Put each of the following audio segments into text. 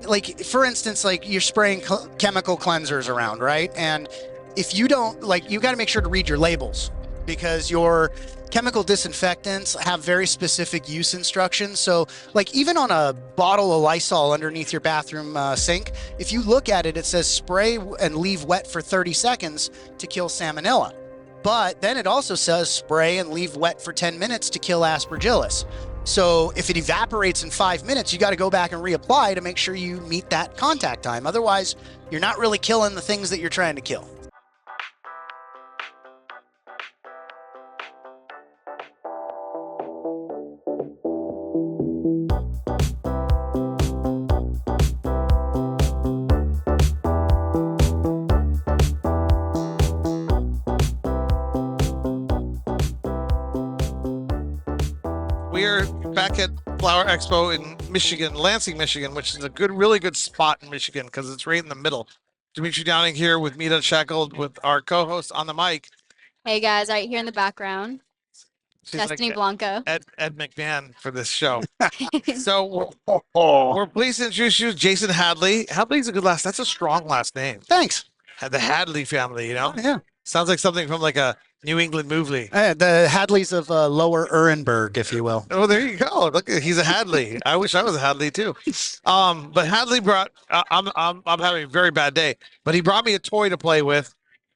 like for instance, like you're spraying chemical cleansers around, right? And if you don't, like, you got to make sure to read your labels because your chemical disinfectants have very specific use instructions. So like even on a bottle of Lysol underneath your bathroom sink, if you look at it, it says spray and leave wet for 30 seconds to kill salmonella. But then it also says spray and leave wet for 10 minutes to kill aspergillus. So if it evaporates in 5 minutes, you got to go back and reapply to make sure you meet that contact time. Otherwise, you're not really killing the things that you're trying to kill. We're back at Flower Expo in Michigan, Lansing, Michigan, which is a really good spot in Michigan because it's right in the middle. Demetri Downing here with Meet Unshackled with our co-host on the mic. Hey guys, right here in the background, She's Destiny like Blanco. Ed McMahon for this show. So we're pleased to introduce you, Jason Hadley. Hadley's a good last. That's a strong last name. Thanks. The Hadley family, you know? Yeah. Sounds like something from like a New England movie. The Hadleys of Lower Ehrenberg, if you will. Oh, there you go. Look, he's a Hadley. I wish I was a Hadley too. But Hadley brought. I'm having a very bad day, but he brought me a toy to play with.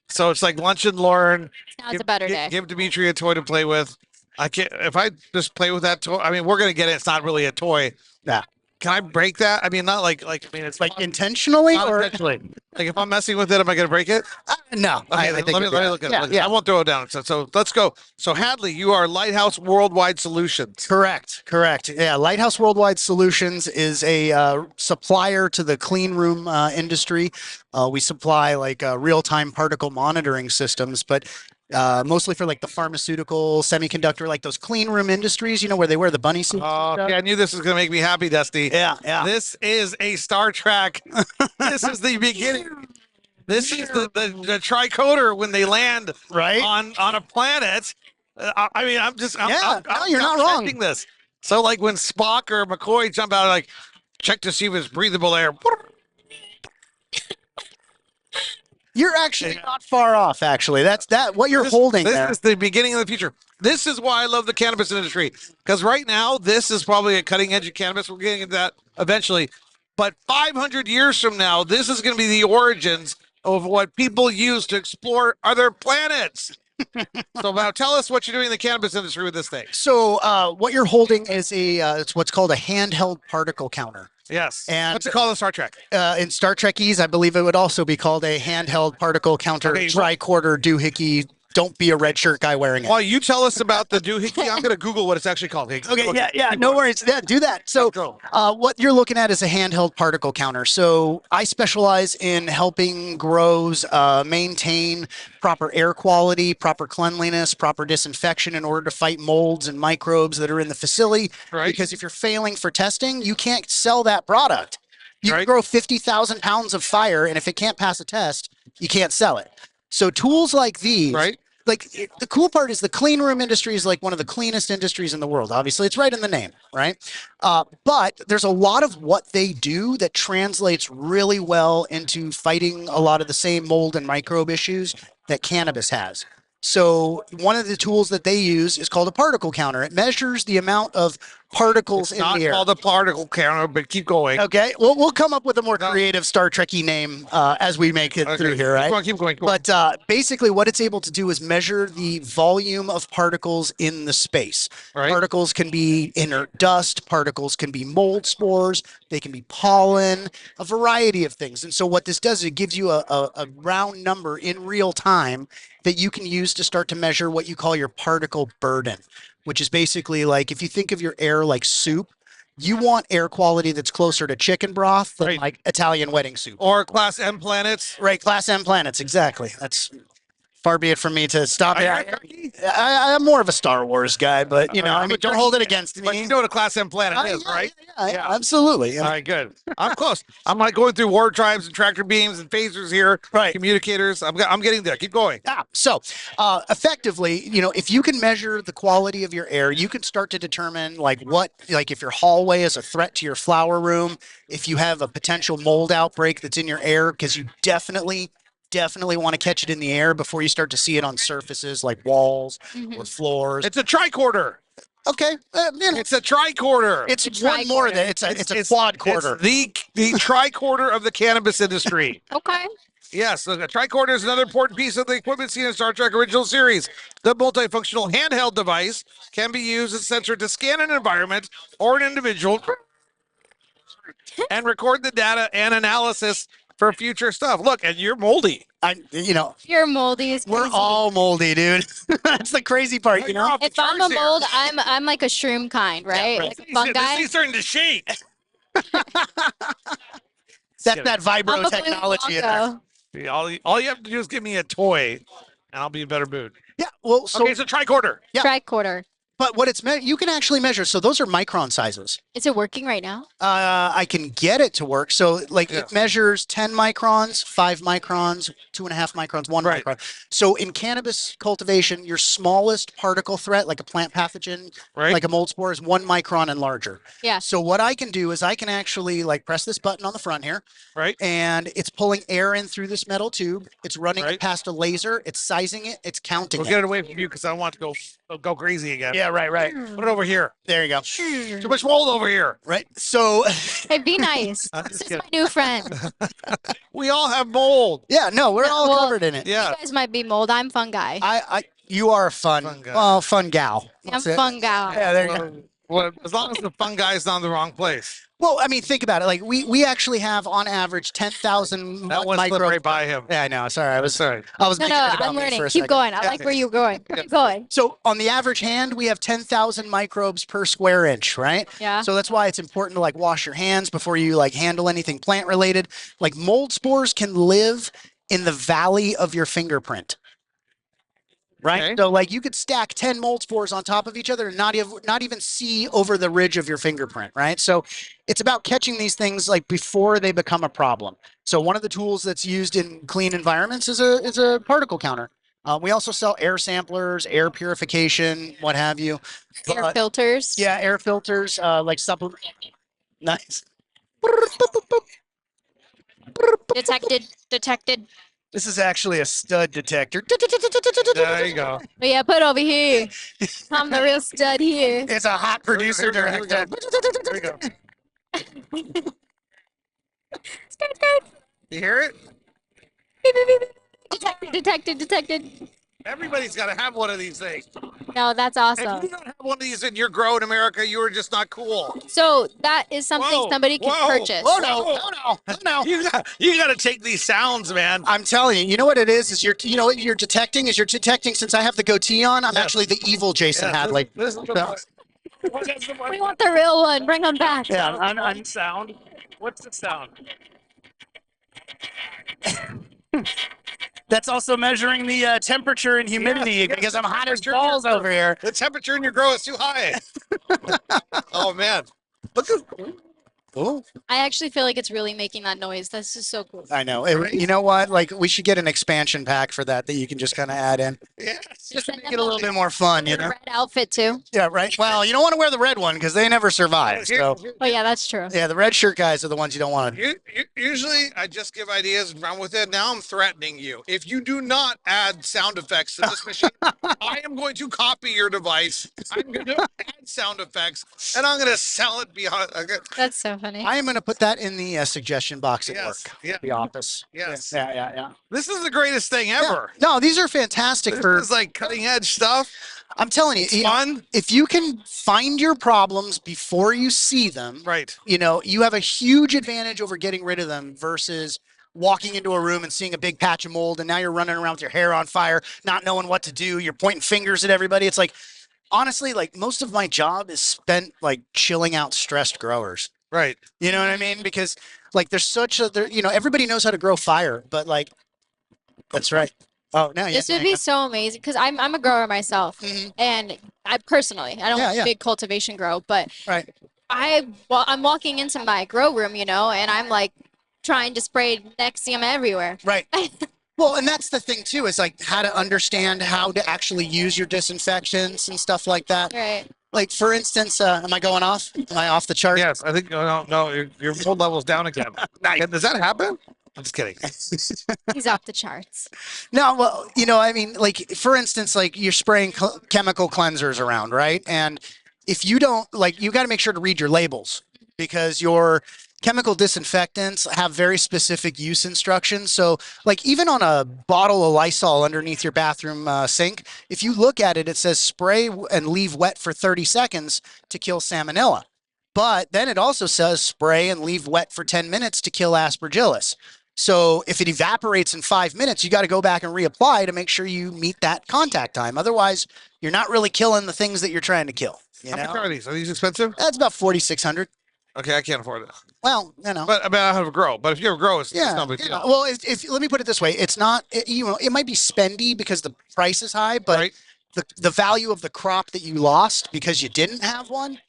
So it's like lunch and learn. Now it's a better day. Give Demetri a toy to play with. I can't. If I just play with that toy, I mean, we're gonna get it. It's not really a toy. Yeah. Can I break that? I mean, not like I mean, it's Like intentionally not or intentionally. Like if I'm messing with it, am I gonna break it? no? Okay, I let think me look at it. Yeah. I won't throw it down. So let's go. So Hadley, you are Lighthouse Worldwide Solutions. Correct. Yeah, Lighthouse Worldwide Solutions is a supplier to the clean room industry. We supply like real-time particle monitoring systems, but mostly for like the pharmaceutical, semiconductor, like those clean room industries, you know, where they wear the bunny suits. Oh, yeah, I knew this was going to make me happy, Dusty. Yeah. This is a Star Trek. This is the beginning. This is the tricorder when they land Right. on a planet. I mean, I'm you're not wrong. catching this. So like when Spock or McCoy jump out, like check to see if it's breathable air. You're actually not far off, actually. That's what you're holding This there. is the beginning of the future. This is why I love the cannabis industry. Because right now, this is probably a cutting edge of cannabis. We're getting into that eventually. But 500 years from now, this is going to be the origins of what people use to explore other planets. So now tell us what you're doing in the cannabis industry with this thing. So what you're holding is it's what's called a handheld particle counter. Yes. And what's it called in Star Trek? In Star Trekese, I believe it would also be called a handheld particle counter, Okay. tricorder, doohickey. Don't be a red shirt guy wearing it. While you tell us about the doohickey, I'm going to Google what it's actually called. Okay, yeah, no worries. Yeah, do that. So what you're looking at is a handheld particle counter. So I specialize in helping grows maintain proper air quality, proper cleanliness, proper disinfection in order to fight molds and microbes that are in the facility. Right. Because if you're failing for testing, you can't sell that product. You can Right. grow 50,000 pounds of fire, and if it can't pass a test, you can't sell it. So tools like these, Right. the cool part is the clean room industry is like one of the cleanest industries in the world. Obviously, it's right in the name, right? But there's a lot of what they do that translates really well into fighting a lot of the same mold and microbe issues that cannabis has. So one of the tools that they use is called a particle counter. It measures the amount of particles in Not the air. called a particle counter, but keep going. Okay, we'll come up with a more creative Star Trek-y name as we make it through here, right? Keep going. But basically, what it's able to do is measure the volume of particles in the space. Right. Particles can be inert dust, particles can be mold spores, they can be pollen, a variety of things. And so what this does is it gives you a round number in real time that you can use to start to measure what you call your particle burden, which is basically like if you think of your air like soup, you want air quality that's closer to chicken broth than Right. like Italian wedding soup. Or Class M planets. Right, Class M planets, exactly. That's Far be it from me to stop Are you it. a turkey? I'm more of a Star Wars guy, but you know, I I'm a mean, don't turkey hold it fan, against me. But you know what a Class M planet is, Yeah, right? yeah, absolutely. All right, good. I'm close. I'm like going through war tribes and tractor beams and phasers here. Right. Communicators. I'm getting there. Keep going. So effectively, you know, if you can measure the quality of your air, you can start to determine like if your hallway is a threat to your flower room, if you have a potential mold outbreak that's in your air, because you definitely want to catch it in the air before you start to see it on surfaces like walls or floors. It's a tricorder. Okay, you know, It's a tricorder. it's A one more tricorder. than it's a quad quarter. It's the tricorder of the cannabis industry. Okay. Yes, the tricorder is another important piece of the equipment seen in Star Trek original series. The multifunctional handheld device can be used as a sensor to scan an environment or an individual and record the data and analysis for future stuff. Look, and you're moldy. You know, You're moldy as we're crazy. all moldy, dude. That's the crazy part, you know. If I'm a mold, I'm like a shroom kind, right? right. Like a fungi. This thing's starting to shake. That's that I'm vibro a technology in there. Wonka. All you have to do is give me a toy, and I'll be in better mood. Yeah, well, so Okay, it's a tricorder. Yeah. Tricorder. but what it's you can actually measure. So those are micron sizes. Is it working right now? I can get it to work. So like Yeah. it measures 10 microns, 5 microns, 2.5 microns, 1 Right. micron. So in cannabis cultivation, your smallest particle threat, like a plant pathogen, Right. like a mold spore, is 1 micron and larger. Yeah. So what I can do is I can actually like press this button on the front here, Right. and it's pulling air in through this metal tube. It's running Right. it past a laser. It's sizing it. It's counting We'll it. get it away from you because I don't want to go crazy again. Yeah, right. Put it over here. There you go. Too much mold over here. Right. So Hey, be nice. I'm This just is my new friend. We all have mold. yeah, no, we're all Well, covered in it. Yeah. You guys might be mold. I'm fungi. You are a fun Fun guy. well, fun gal. I'm That's it. fungi. Yeah, there you go. Well, as long as the fungi is not in the wrong place. Well, I mean, think about it. Like we actually have on average 10,000 That one slipped micro. right by him. Yeah, I know. Sorry, I was Sorry. No, making it about I'm me learning. for a Keep second. going. I like where you're going. Keep going. So on the average hand, we have 10,000 microbes per square inch, right? Yeah. So that's why it's important to like wash your hands before you like handle anything plant related. Like mold spores can live in the valley of your fingerprint. Right. Okay. So like you could stack 10 mold spores on top of each other and not even see over the ridge of your fingerprint. Right. So it's about catching these things like before they become a problem. So one of the tools that's used in clean environments is a particle counter. We also sell air samplers, air purification, what have you. Air But- filters. yeah, air filters, like supplement. Nice. Detected. This is actually a stud detector. There you go. Oh, yeah, put it over here. I'm the real stud here. It's a hot producer Here we go. director. There you go. Skirt, skirt. You hear it? Beep, beep, beep, beep. Detected. Everybody's got to have one of these things. No, that's If awesome. you don't have one of these in your grow in America, you are just not cool. So that is something Whoa, somebody can whoa. purchase. Oh no. You got to take these sounds, man. I'm telling you, you know what it is you're detecting since I have the goatee on, I'm Yeah. actually the evil Jason Hadley. This is We want the real one. Bring them back. Yeah, I'm sound. What's the sound? that's also measuring the temperature and humidity Yes, because I'm hot as temperature. balls over here. The temperature in your grow is too high. Oh man. Look at Oh, I actually feel like it's really making that noise. That's just so cool. I know. You know what? Like we should get an expansion pack for that you can just kind of add in. yes. Just send Make it a little bit more fun, you know? red outfit too. Yeah, right. Well, you don't want to wear the red one because they never survive. So Oh yeah, that's true. yeah, the red shirt guys are the ones you don't want to. Usually I just give ideas and run with it. Now I'm threatening you. If you do not add sound effects to this machine, I am going to copy your device. I'm going to add sound effects and I'm going to sell it behind. That's so funny. I am going to put that in the suggestion box at Yes. work, Yeah. the office. Yes. Yeah. This is the greatest thing ever. No, these are fantastic This for. is like cutting edge stuff. I'm telling you, It's you know, fun. if you can find your problems before you see them, Right. you have a huge advantage over getting rid of them versus walking into a room and seeing a big patch of mold and now you're running around with your hair on fire, not knowing what to do. You're pointing fingers at everybody. It's like, honestly, like most of my job is spent like chilling out stressed growers. Right. You know what I mean? Because like there's everybody knows how to grow fire, but like, that's right. Oh, no, yeah, This would be so amazing because I'm a grower myself, Mhm. and I personally I don't Yeah. big cultivation grow, but Right. I'm walking into my grow room, and I'm like trying to spray Nexium everywhere. Right. Well, and that's the thing too, is like how to understand how to actually use your disinfectants and stuff like that. Right. Like for instance, am I going off? Am I off the chart? Yes, I think no, your mold level's down again. Nice. Does that happen? I'm just kidding. He's off the charts. No, well, I mean, like for instance, like you're spraying chemical cleansers around, right? And if you don't, like, you got to make sure to read your labels because your chemical disinfectants have very specific use instructions. So, like, even on a bottle of Lysol underneath your bathroom sink, if you look at it, it says spray and leave wet for 30 seconds to kill salmonella. But then it also says spray and leave wet for 10 minutes to kill aspergillus. So if it evaporates in 5 minutes, you got to go back and reapply to make sure you meet that contact time. Otherwise, you're not really killing the things that you're trying to kill. How much are these? Are these expensive? That's about 4,600. Okay, I can't afford it. Well, But I mean, I have a grow. But if you have a grow, it's yeah. no big deal. Well, if let me put it this way, it's not. It might be spendy because the price is high, but Right? the value of the crop that you lost because you didn't have one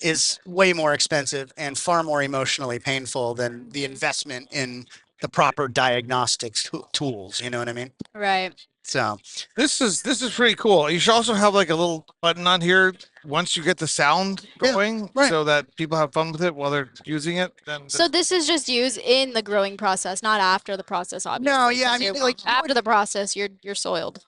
is way more expensive and far more emotionally painful than the investment in the proper diagnostics tools. You know what I mean? Right. So This is pretty cool. You should also have like a little button on here once you get the sound Yeah, going, right. so that people have fun with it while they're using it. Then So this is just used in the growing process, not after the process, obviously. No, yeah, I 'cause mean, you're- like, after the process, you're soiled.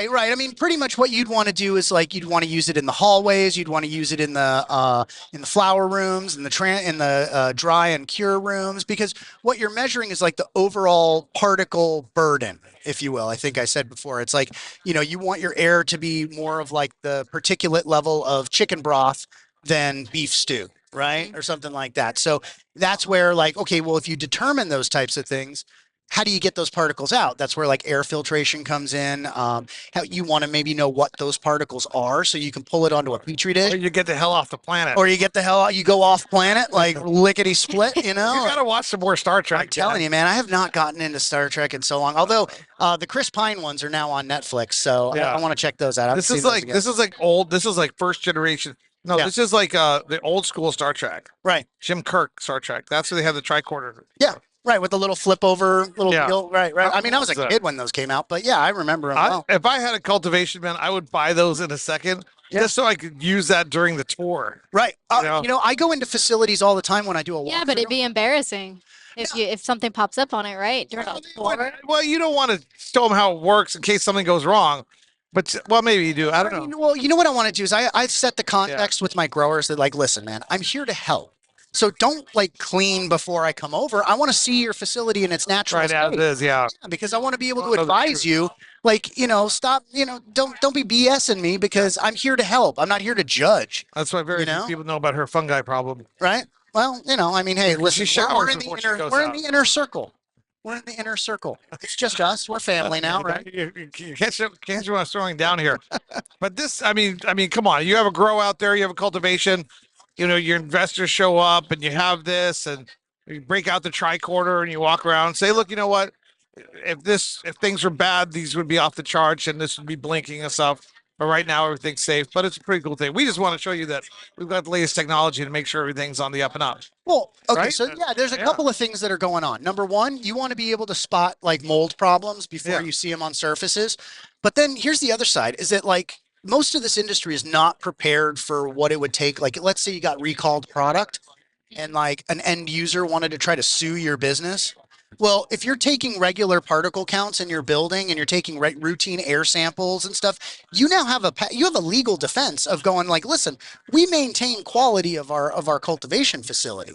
right. I mean, pretty much what you'd want to do is like you'd want to use it in the hallways, you'd want to use it in the flower rooms, in the dry and cure rooms, because what you're measuring is like the overall particle burden, if you will. I think I said before, it's like you want your air to be more of like the particulate level of chicken broth than beef stew, right, or something like that. So that's where like, okay, well, if you determine those types of things, how do you get those particles out? That's where like air filtration comes in. How you want to maybe know what those particles are so you can pull it onto a petri or dish, you get the hell off the planet. or you get the hell out, you go off planet like lickety split. You gotta watch some more Star Trek. I'm telling you, man, I have not gotten into Star Trek in so long. Although the Chris Pine ones are now on Netflix, so Yeah. I want to check those out. I haven't This is seen those like again. this is like old. This is like first generation. No, Yeah. this is like the old school Star Trek. Right, Jim Kirk Star Trek. That's where they have the tricorder. right, with the little flip over little Yeah. deal. Right. I mean, I was a What's that? kid when those came out, but yeah, I remember them well. If I had a cultivation man, I would buy those in a second, Yeah. just so I could use that during the tour. Right. You know? I go into facilities all the time when I do a walk. Yeah, but it'd be embarrassing if something pops up on it, right? During a tour. Well, you don't want to show them how it works in case something goes wrong. But well, maybe you do. I don't know. Well, you know what I want to do is I set the context with my growers that like, listen, man, I'm here to help. So don't like clean before I come over. I want to see your facility in its natural Right as state. is, yeah. Yeah, because I want to be able Well, to no, that's advise true. you, like, stop, don't be BSing me because I'm here to help. I'm not here to judge, That's why very You few know? people know about her fungi problem. right? Well, I mean, hey, listen, She we're showers in the before she inner, goes we're in out. the inner circle. We're in the inner circle. It's just us. We're family now, right? You can't show us throwing down here. But this, I mean, come on. You have a grow out there. You have a cultivation. Your investors show up, and you have this, and you break out the tricorder, and you walk around and say, look, you know what? If things were bad, these would be off the charts, and this would be blinking and stuff. But right now, everything's safe. But it's a pretty cool thing. We just want to show you that we've got the latest technology to make sure everything's on the up and up. Well, okay, Right? so yeah, there's a Yeah. couple of things that are going on. Number one, you want to be able to spot like mold problems before Yeah. you see them on surfaces. But then here's the other side is that like most of this industry is not prepared for what it would take. Like, let's say you got recalled product and like an end user wanted to try to sue your business. Well, if you're taking regular particle counts in your building and you're taking routine air samples and stuff, you now have you have a legal defense of going like, listen, we maintain quality of our cultivation facility.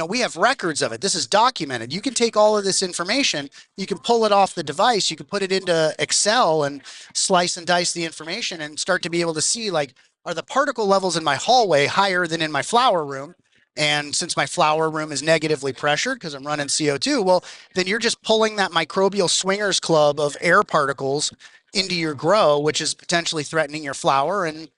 We have records of it. This is documented. You can take all of this information, you can pull it off the device, you can put it into Excel and slice and dice the information and start to be able to see like, are the particle levels in my hallway higher than in my flower room? And since my flower room is negatively pressured because I'm running CO2, well, then you're just pulling that microbial swingers club of air particles into your grow, which is potentially threatening your flower and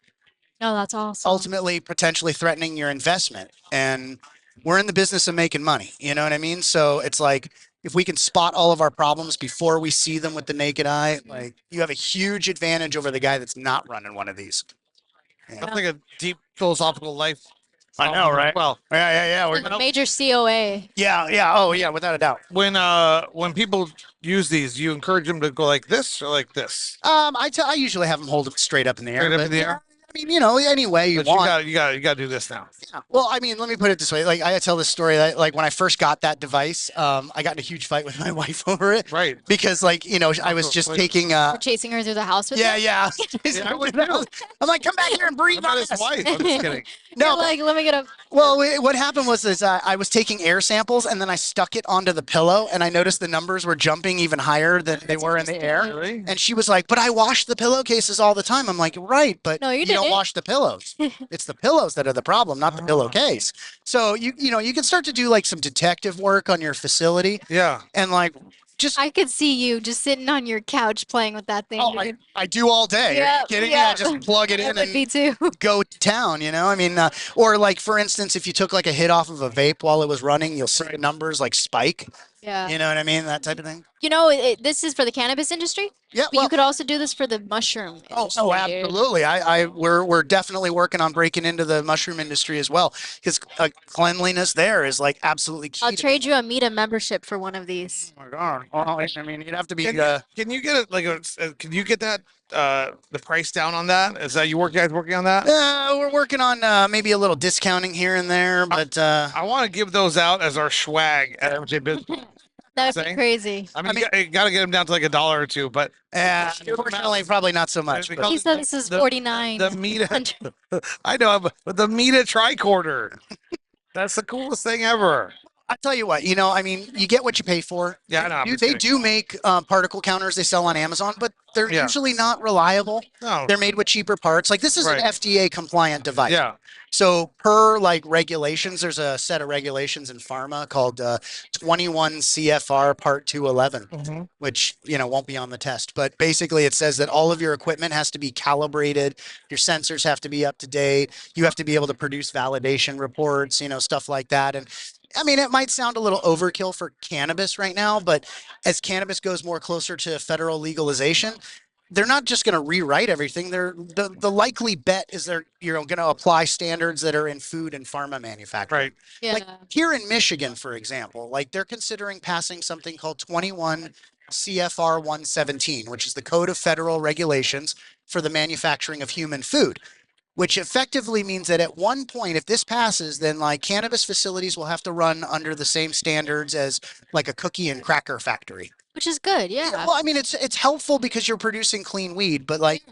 Oh, that's awesome. ultimately potentially threatening your investment. And we're in the business of making money. You know what I mean? So it's like, if we can spot all of our problems before we see them with the naked eye, like you have a huge advantage over the guy that's not running one of these. That's like a deep philosophical life. I know, right? Well, Yeah. Like a major COA. Yeah. Oh, yeah, without a doubt. when people use these, you encourage them to go like this or like this. I usually have them hold it straight up in the air. Straight up but, in the air? I mean, any way you But want. you got to do this now. Yeah. Well, I mean, let me put it this way. Like I tell this story that like when I first got that device, I got in a huge fight with my wife over it. Right. Because I was just taking You're chasing her through the house with yeah, it? yeah. I would too. I'm like, come back here and breathe About on his this. wife. I'm just kidding. No, You're like, let me get a. well, what happened was I was taking air samples and then I stuck it onto the pillow and I noticed the numbers were jumping even higher than they were in the air. Really? And she was like, "But I wash the pillowcases all the time." I'm like, "Right, but No, you don't didn't. wash the pillows. It's the pillows that are the problem, not the pillowcase." So you can start to do like some detective work on your facility Yeah. and like just I could see you just sitting on your couch playing with that thing. oh, dude. I do all day. Are you Yep, kidding me? I yep. just plug it I in would and be too. go to town, I mean, or like for instance, if you took like a hit off of a vape while it was running, you'll see the numbers like spike. Yeah. You know what I mean? That type of thing. This is for the cannabis industry, Yeah. but you could also do this for the mushroom industry, Oh, dude. absolutely. We're definitely working on breaking into the mushroom industry as well because cleanliness there is like absolutely key. I'll trade you a Meta membership for one of these. Oh my God. Well, I mean, you'd have to be. Can you get it like can you get that the price down on that? Is that guys working on that? We're working on maybe a little discounting here and there, but I want to give those out as our swag at MJ Business. That would be Saying? crazy. I mean, you got to get them down to like $1 or $2, but unfortunately, probably not so much. Because He said this is the- 49. the Meta, I know, but the Meta tricorder, that's the coolest thing ever. I tell you what, I mean, you get what you pay for. Yeah, I know. I'm just They kidding. do make particle counters they sell on Amazon, but they're Yeah. usually not reliable. No. They're made with cheaper parts. Like this is an Right. FDA compliant device. Yeah. So per like regulations, there's a set of regulations in pharma called 21 CFR Part 211, Mhm. which won't be on the test. But basically, it says that all of your equipment has to be calibrated, your sensors have to be up to date, you have to be able to produce validation reports, stuff like that. And I mean, it might sound a little overkill for cannabis right now, but as cannabis goes more closer to federal legalization, they're not just going to rewrite everything. The likely bet is they're going to apply standards that are in food and pharma manufacturing. Right. Yeah. Like here in Michigan, for example, like they're considering passing something called 21 CFR 117, which is the Code of Federal Regulations for the manufacturing of human food, which effectively means that at one point, if this passes, then like cannabis facilities will have to run under the same standards as like a cookie and cracker factory. Which is good. Yeah. Well, I mean, it's helpful because you're producing clean weed, but like,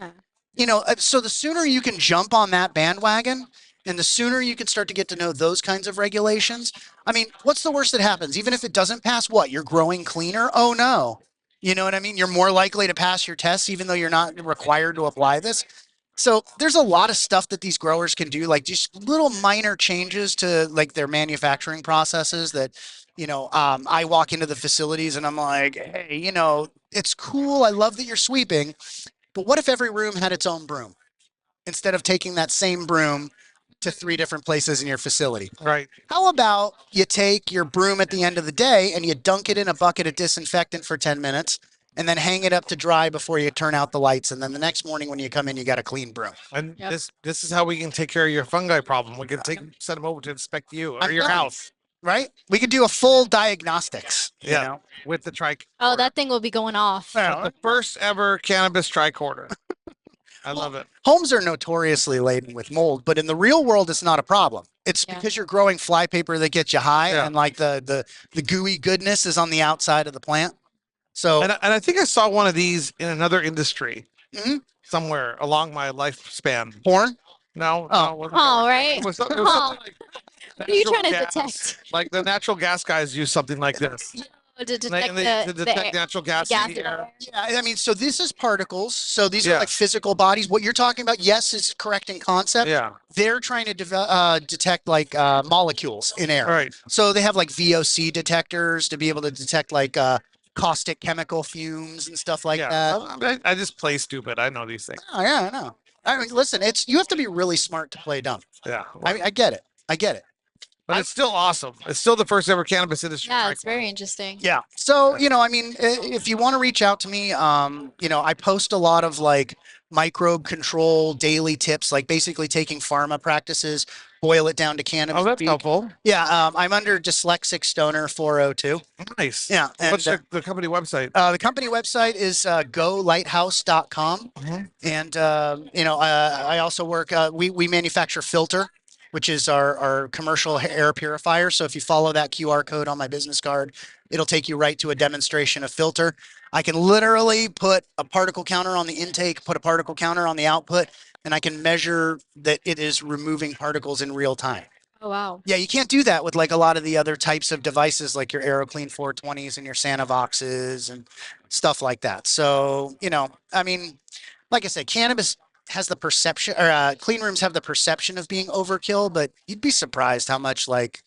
Yeah. so the sooner you can jump on that bandwagon and the sooner you can start to get to know those kinds of regulations. I mean, what's the worst that happens? Even if it doesn't pass, what? You're growing cleaner? Oh no. You know what I mean? You're more likely to pass your tests, even though you're not required to apply this. So there's a lot of stuff that these growers can do, like just little minor changes to like their manufacturing processes that, I walk into the facilities and I'm like, hey, it's cool. I love that you're sweeping, but what if every room had its own broom instead of taking that same broom to 3 different places in your facility? Right. How about you take your broom at the end of the day and you dunk it in a bucket of disinfectant for 10 minutes and then hang it up to dry before you turn out the lights. And then the next morning when you come in, you got a clean broom. And Yep. this is how we can take care of your fungi problem. We can send them over to inspect you or I'm your done. house. Right? We could do a full diagnostics. Yeah. With the tricorder. Oh, that thing will be going off. The first ever cannabis tricorder. I love it. Homes are notoriously laden with mold, but in the real world, it's not a problem. It's Yeah. because you're growing fly paper that gets you high, Yeah. and like the gooey goodness is on the outside of the plant. So And I think I saw one of these in another industry Mhm. somewhere along my lifespan. porn. No, Oh. no, it wasn't Oh, that. right. It was something Oh. like What are you natural trying to gas. detect? Like the natural gas guys use something like this. To detect And to detect natural gas, gas in in the air. there. Yeah, I mean, so this is particles. So these are Yeah. like physical bodies. What you're talking about, yes, is correct in concept. Yeah. They're trying to detect like molecules in air. All right. So they have like VOC detectors to be able to detect like caustic chemical fumes and stuff like that. I just play stupid. I know these things. Oh yeah, I know. I mean, listen, you have to be really smart to play dumb. Yeah. I get it. I get it. But it's still awesome. It's still the first ever cannabis industry. Yeah, it's very interesting. Yeah. So, I mean, if you want to reach out to me, I post a lot of like microbe control daily tips, like basically taking pharma practices, boil it down to cannabis. Oh, that's speak. helpful. Yeah. I'm under Dyslexic Stoner 402. Nice. Yeah. And, What's the company website? the company website is golighthouse.com. Mhm. And, I also work, we manufacture Filter, which is our commercial air purifier. So if you follow that QR code on my business card, it'll take you right to a demonstration of Filter. I can literally put a particle counter on the intake, put a particle counter on the output, and I can measure that it is removing particles in real time. Oh, wow. Yeah, you can't do that with like a lot of the other types of devices like your AeroClean 420s and your Sanivoxes and stuff like that. So, I mean, like I said, cannabis has the perception, or clean rooms have the perception of being overkill, but you'd be surprised how much like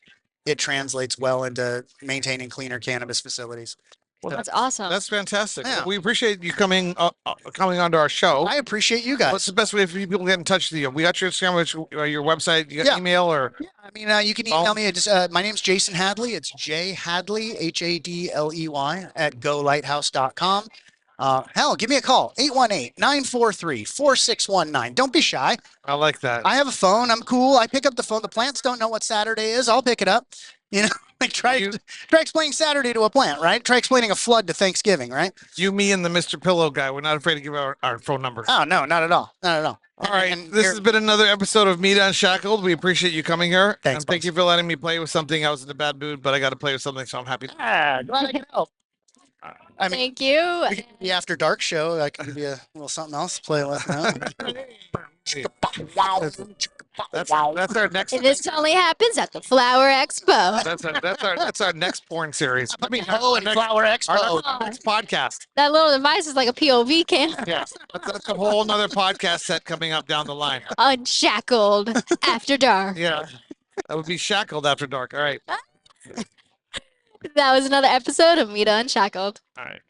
it translates well into maintaining cleaner cannabis facilities. Well, That's awesome. That's fantastic. Yeah. We appreciate you coming onto our show. I appreciate you guys. What's the best way for people to get in touch with you? We got your Instagram, your website, you got email, or Yeah, I mean, you can email me. My name's Jason Hadley. It's J Hadley, Hadley at golighthouse.com. Hell, give me a call, 818-943-4619. Don't be shy. I like that. I have a phone. I'm cool. I pick up the phone. The plants don't know what Saturday is. I'll pick it up. Like try explaining Saturday to a plant, right? Try explaining a flood to Thanksgiving, right? You, me, and the Mr. Pillow guy. We're not afraid to give our phone number. Oh, no, not at all. Not at all. All right. And This has been another episode of Meat Unshackled. We appreciate you coming here. Thanks, And thank you for letting me play with something. I was in a bad mood, but I got to play with something, so I'm happy. glad I could help. I mean, Thank you. the After Dark show, I can give you a little something else to play with now. That's our next. This only happens at the Flower Expo. That's our next porn series. I mean, Oh, and Flower Expo. our next podcast. That little device is like a POV cam. Yeah, that's a whole nother podcast set coming up down the line. Unshackled after dark. Yeah, that would be shackled after dark. All right. That was another episode of Meet Unshackled. All right.